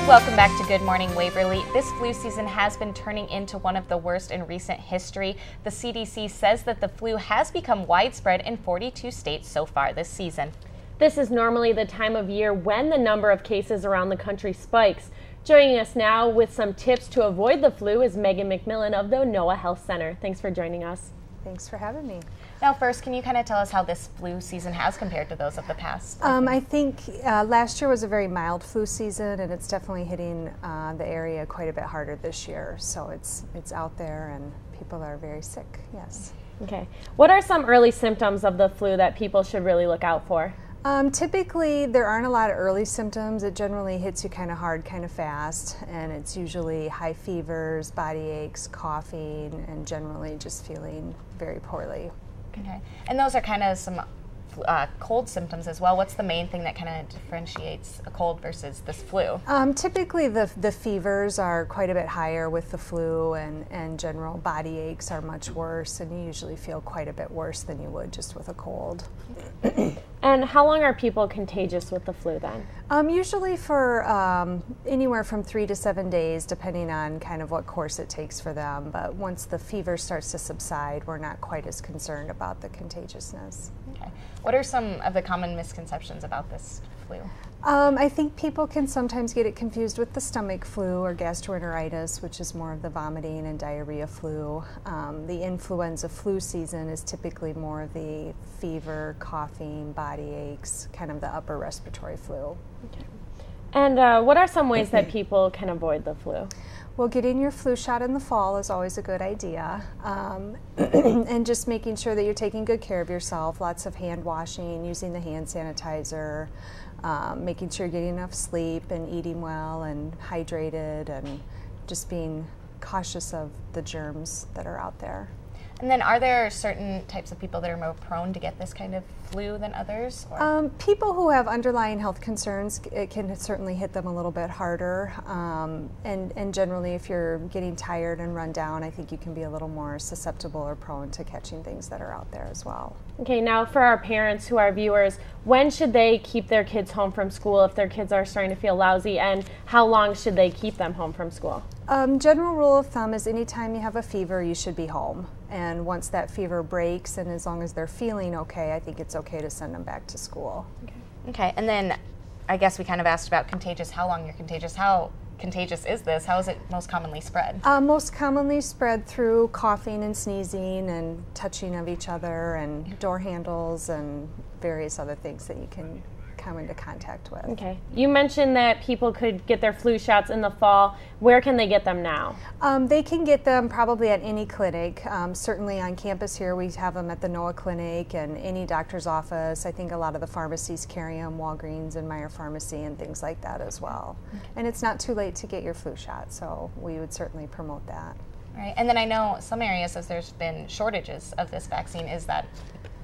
Welcome back to Good Morning Waverly. This flu season has been turning into one of the worst in recent history. The CDC says that the flu has become widespread in 42 states so far this season. This is normally the time of year when the number of cases around the country spikes. Joining us now with some tips to avoid the flu is Megan McMillin of the Noah Health Center. Thanks for joining us. Thanks for having me. Now first, can you kind of tell us how this flu season has compared to those of the past? I think last year was a very mild flu season, and it's definitely hitting the area quite a bit harder this year. So it's out there and people are very sick, yes. Okay. What are some early symptoms of the flu that people should really look out for? Typically, there aren't a lot of early symptoms. It generally hits you kind of hard, kind of fast, and it's usually high fevers, body aches, coughing, and generally just feeling very poorly. Okay. And those are kind of some cold symptoms as well. What's the main thing that kind of differentiates a cold versus this flu? Typically the fevers are quite a bit higher with the flu, and general body aches are much worse, and you usually feel quite a bit worse than you would just with a cold. And how long are people contagious with the flu then? Usually for anywhere from 3 to 7 days, depending on kind of what course it takes for them. But once the fever starts to subside, we're not quite as concerned about the contagiousness. Okay. What are some of the common misconceptions about this flu? I think people can sometimes get it confused with the stomach flu or gastroenteritis, which is more of the vomiting and diarrhea flu. The influenza flu season is typically more of the fever, coughing, body aches, kind of the upper respiratory flu. Okay. And what are some ways that people can avoid the flu? Well, getting your flu shot in the fall is always a good idea. And just making sure that you're taking good care of yourself, lots of hand washing, using the hand sanitizer, making sure you're getting enough sleep and eating well and hydrated, and just being cautious of the germs that are out there. And then are there certain types of people that are more prone to get this kind of flu than others? Or? People who have underlying health concerns, it can certainly hit them a little bit harder. And generally, if you're getting tired and run down, I think you can be a little more susceptible or prone to catching things that are out there as well. Okay, now for our parents who are viewers, when should they keep their kids home from school if their kids are starting to feel lousy, and how long should they keep them home from school? General rule of thumb is anytime you have a fever, you should be home. And once that fever breaks, and as long as they're feeling okay, I think it's okay to send them back to school. Okay, and then I guess we kind of asked about contagious, how long you're contagious. How contagious is this? How is it most commonly spread? Most commonly spread through coughing and sneezing and touching of each other and door handles and various other things that you can come into contact with. Okay. You mentioned that people could get their flu shots in the fall. Where can they get them now? They can get them probably at any clinic. Certainly on campus here we have them at the Noah Clinic and any doctor's office. I think a lot of the pharmacies carry them, Walgreens and Meyer Pharmacy and things like that as well. Okay. And it's not too late to get your flu shot, so we would certainly promote that. Right. And then I know some areas as there's been shortages of this vaccine. Is that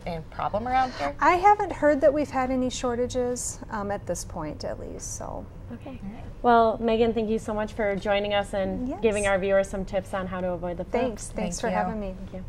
a problem around here? I haven't heard that we've had any shortages at this point, at least. So. Okay. Well, Megan, thank you so much for joining us and Yes. giving our viewers some tips on how to avoid the flu. Thanks for having me. Thank you.